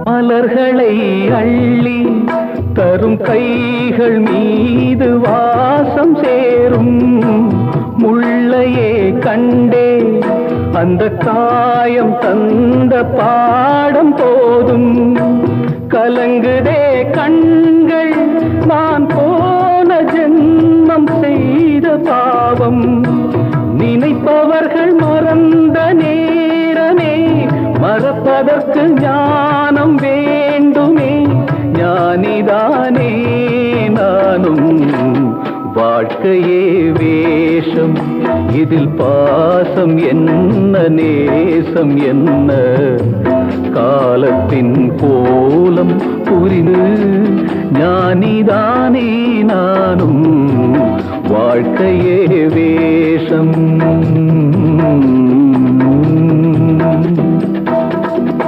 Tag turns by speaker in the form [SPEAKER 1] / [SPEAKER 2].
[SPEAKER 1] மலர்களை அள்ளி தரும் கைகள் மீது வாசம் சேரும் முள்ளையே கண்டே அந்த காயம் தந்த பாடம் போதும் கலங்குதே கண்கள் நான் போன ஜென்மம் செய்த பாவம் நினைப்பவர்கள் மறந்த நேரமே மறப்பதற்கு ஞானம் வேண்டுமே ஞானிதானே நானும் வாழ்க்கையே வேஷம் இதில் பாசம் என்ன நேசம் என்ன காலத்தின் கோலம் புரிந்து ஞானிதானே நானும் வாழ்க்கையே வேஷம்